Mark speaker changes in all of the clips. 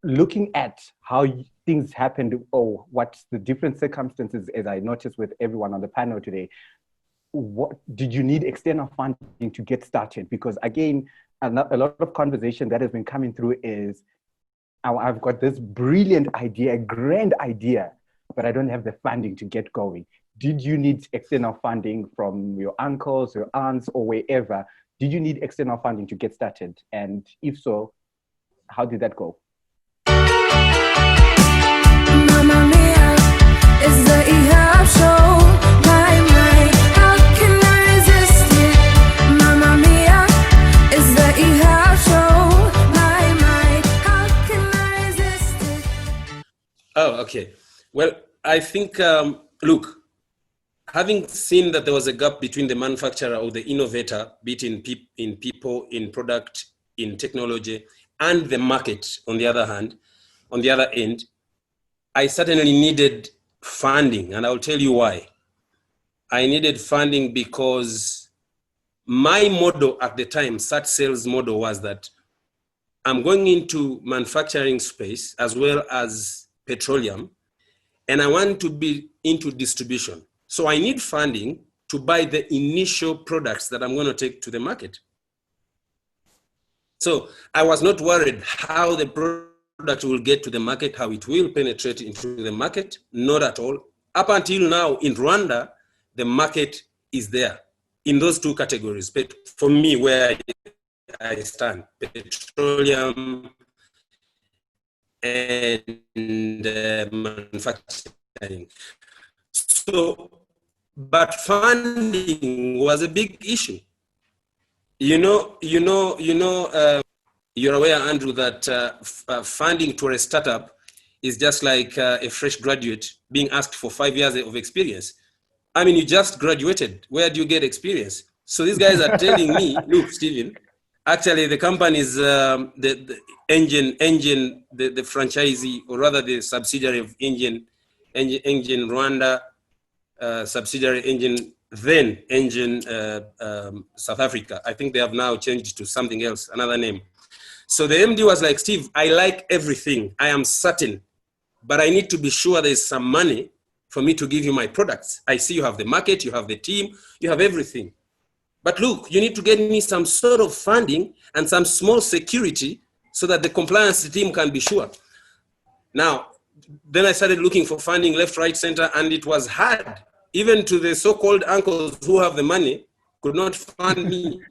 Speaker 1: looking at how things happened, or what's the different circumstances, as I noticed with everyone on the panel today, what did you need external funding to get started? Because again, a lot of conversation that has been coming through is, I've got this brilliant idea, a grand idea, but I don't have the funding to get going. Did you need external funding from your uncles, your aunts, or wherever? Did you need external funding to get started? And if so, how did that go?
Speaker 2: Mamma mia, it's the EHAB show. My, how can I resist it? Mamma mia, it's the EHAB show. My, how can I resist it?
Speaker 3: Oh, okay. Well, I think, look, having seen that there was a gap between the manufacturer or the innovator, be it in people, in product, in technology, and the market on the other end, I certainly needed funding, and I'll tell you why. I needed funding because my model at the time, such sales model, was that I'm going into manufacturing space as well as petroleum, and I want to be into distribution. So I need funding to buy the initial products that I'm going to take to the market. So I was not worried how the product will get to the market, how it will penetrate into the market, not at all. Up until now in Rwanda, the market is there in those two categories. But for me, where I stand, petroleum and manufacturing. So, but funding was a big issue. You're aware, Andrew, that funding to a startup is just like a fresh graduate being asked for 5 years of experience. I mean, you just graduated. Where do you get experience? So these guys are telling me, look, Stephen, actually the company is the franchisee, or rather the subsidiary of Engine Rwanda, subsidiary Engine South Africa. I think they have now changed to something else, another name. So the MD was like, Steve, I like everything. I am certain, but I need to be sure there's some money for me to give you my products. I see you have the market, you have the team, you have everything. But look, you need to get me some sort of funding and some small security so that the compliance team can be sure. Now, then I started looking for funding left, right, center, and it was hard. Even to the so-called uncles who have the money could not fund me.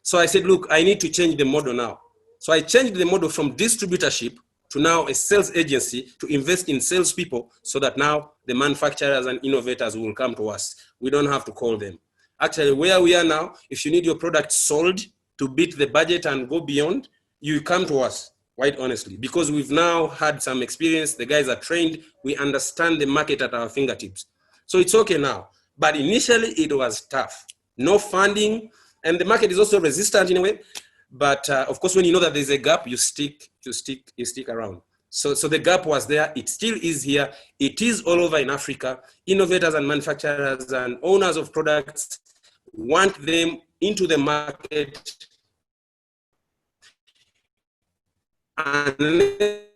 Speaker 3: So I said, look, I need to change the model now. So I changed the model from distributorship to now a sales agency to invest in salespeople so that now the manufacturers and innovators will come to us. We don't have to call them. Actually, where we are now, if you need your product sold to beat the budget and go beyond, you come to us, quite honestly, because we've now had some experience. The guys are trained. We understand the market at our fingertips. So it's okay now. But initially, it was tough. No funding, and the market is also resistant in a way. But of course, when you know that there's a gap, you stick around. So the gap was there. It still is here. It is all over in Africa. Innovators and manufacturers and owners of products want them into the market unless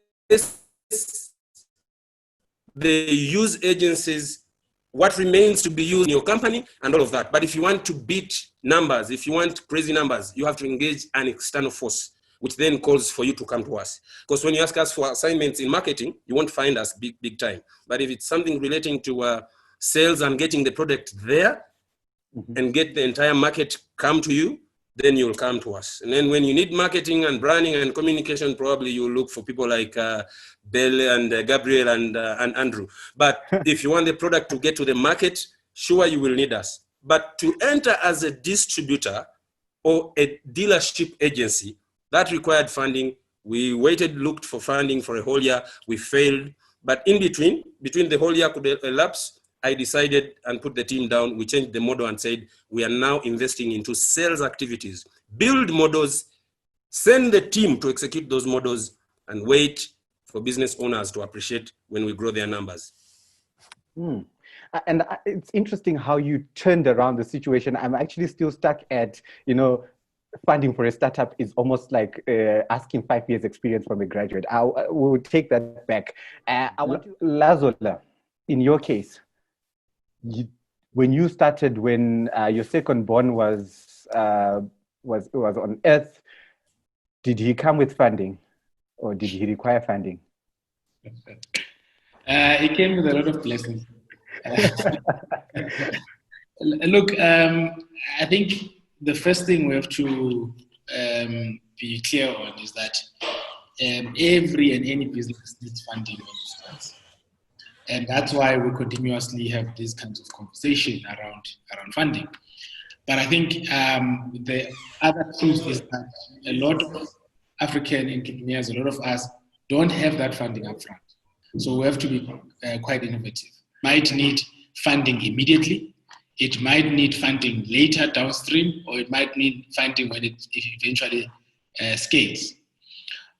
Speaker 3: they use agencies. What remains to be used in your company and all of that. But if you want to beat numbers, if you want crazy numbers, you have to engage an external force, which then calls for you to come to us. Because when you ask us for assignments in marketing, you won't find us big time. But if it's something relating to sales and getting the product there and get the entire market come to you, then you'll come to us. And then when you need marketing and branding and communication, probably you'll look for people like Bell and Gabriel and Andrew. But if you want the product to get to the market, sure, you will need us. But to enter as a distributor or a dealership agency, that required funding. We waited, looked for funding for a whole year. We failed. But in between the whole year could elapse, I decided and put the team down. We changed the model and said, we are now investing into sales activities, build models, send the team to execute those models, and wait for business owners to appreciate when we grow their numbers.
Speaker 1: And it's interesting how you turned around the situation. I'm actually still stuck at, funding for a startup is almost like asking 5 years experience from a graduate. I will take that back. I want to, Lazola, in your case, when you started, when your second born was on Earth, did he come with funding, or did he require funding?
Speaker 4: It came with a lot of blessings. Look, I think the first thing we have to be clear on is that every and any business needs funding when it starts. And that's why we continuously have these kinds of conversation around funding. But I think the other truth is that a lot of African entrepreneurs, a lot of us, don't have that funding upfront. So we have to be quite innovative. Might need funding immediately. It might need funding later downstream, or it might need funding when it eventually scales.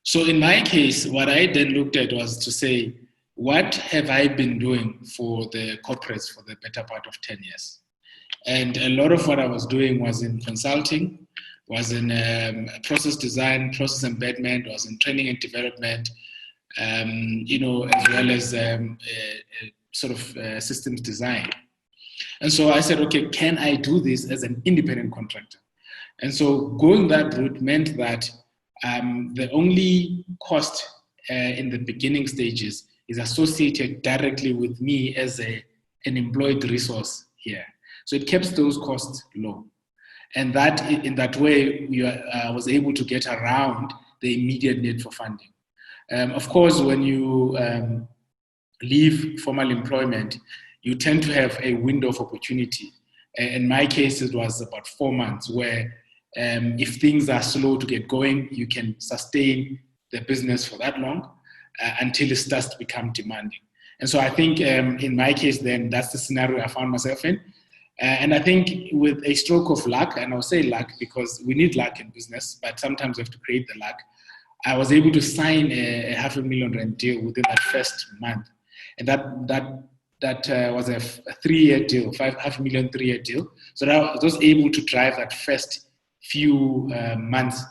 Speaker 4: So in my case, what I then looked at was to say, what have I been doing for the corporates for the better part of 10 years? And a lot of what I was doing was in consulting, was in process design, process embedment, was in training and development, as well as systems design. And so I said, okay, can I do this as an independent contractor? And so going that route meant that the only cost in the beginning stages is associated directly with me as an employed resource here. So it kept those costs low. And that in that way, I was able to get around the immediate need for funding. Of course, when you leave formal employment, you tend to have a window of opportunity. In my case, it was about 4 months where if things are slow to get going, you can sustain the business for that long until it starts to become demanding. And so I think in my case, then that's the scenario I found myself in. And I think with a stroke of luck, and I'll say luck because we need luck in business, but sometimes we have to create the luck. I was able to sign a R500,000 deal within that first month. And that was a 3-year deal, $500,000 3-year deal. So that I was able to drive that first few months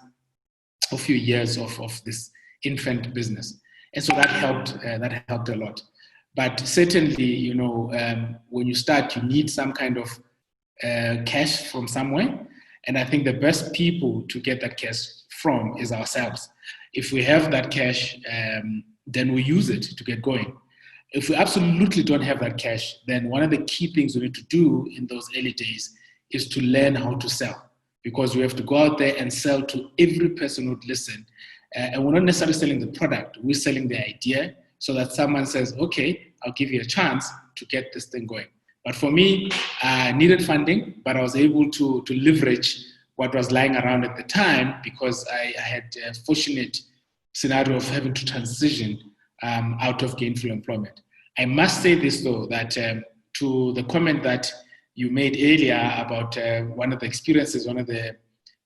Speaker 4: or few years of this infant business. And so that helped a lot. But certainly, when you start, you need some kind of cash from somewhere. And I think the best people to get that cash from is ourselves. If we have that cash, then we use it to get going. If we absolutely don't have that cash, then one of the key things we need to do in those early days is to learn how to sell, because we have to go out there and sell to every person who would listen. And we're not necessarily selling the product, we're selling the idea, so that someone says, okay, I'll give you a chance to get this thing going. But for me, I needed funding, but I was able to leverage what was lying around at the time, because I had a fortunate scenario of having to transition out of gainful employment. I must say this though, that to the comment that you made earlier about one of the experiences one of the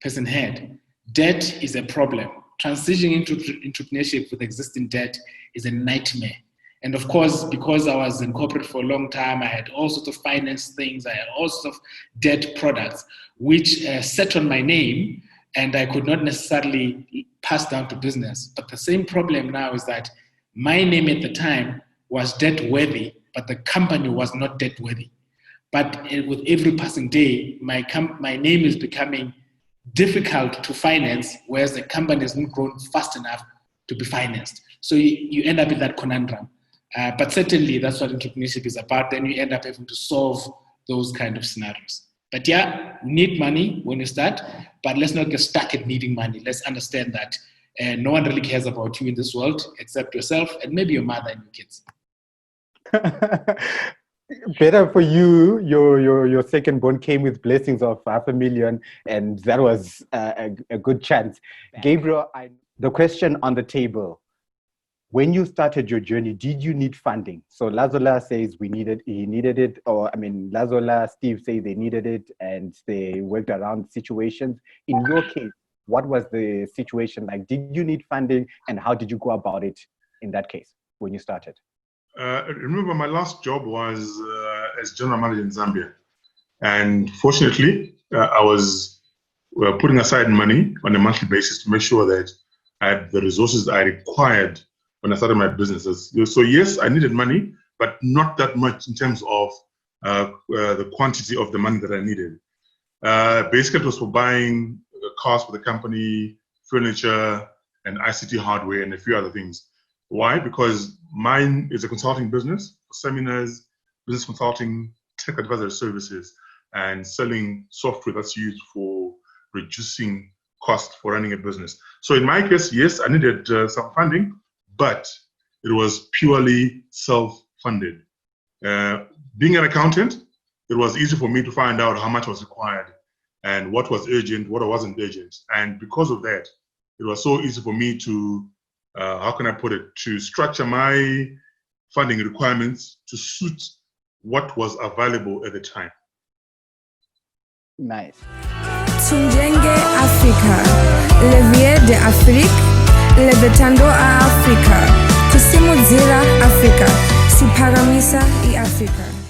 Speaker 4: person had, debt is a problem. Transitioning into entrepreneurship with existing debt is a nightmare. And of course, because I was in corporate for a long time, I had all sorts of finance things, I had all sorts of debt products, which sat on my name, and I could not necessarily pass down to business. But the same problem now is that my name at the time was debt worthy, but the company was not debt worthy. But with every passing day, my name is becoming difficult to finance, whereas the company hasn't grown fast enough to be financed. So you end up in that conundrum. But certainly that's what entrepreneurship is about. Then you end up having to solve those kind of scenarios. But yeah, you need money when you start, but let's not get stuck at needing money. Let's understand that no one really cares about you in this world except yourself and maybe your mother and your kids.
Speaker 1: Better for you, your second born came with blessings of $500,000, and that was a good chance. Gabriel, the question on the table: when you started your journey, did you need funding? So Lazola says he needed it, Lazola, Steve say they needed it, and they worked around situations. In your case, what was the situation like? Did you need funding, and how did you go about it in that case when you started?
Speaker 5: Remember, my last job was as general manager in Zambia. And fortunately, I was putting aside money on a monthly basis to make sure that I had the resources I required when I started my businesses. So yes, I needed money, but not that much in terms of the quantity of the money that I needed. Basically, it was for buying cars for the company, furniture, and ICT hardware, and a few other things. Why? Because mine is a consulting business, seminars, business consulting, tech advisory services, and selling software that's used for reducing cost for running a business. So in my case, yes, I needed some funding, but it was purely self-funded. Being an accountant, it was easy for me to find out how much was required and what was urgent, what wasn't urgent. And because of that, it was so easy for me to, how can I put it, to structure my funding requirements to suit what was available at the time.
Speaker 1: Nice.
Speaker 2: Tumjenge Afrika, levie de Afrique, levetando a Afrika, kusimudzira Afrika, siparamisa I Afrika.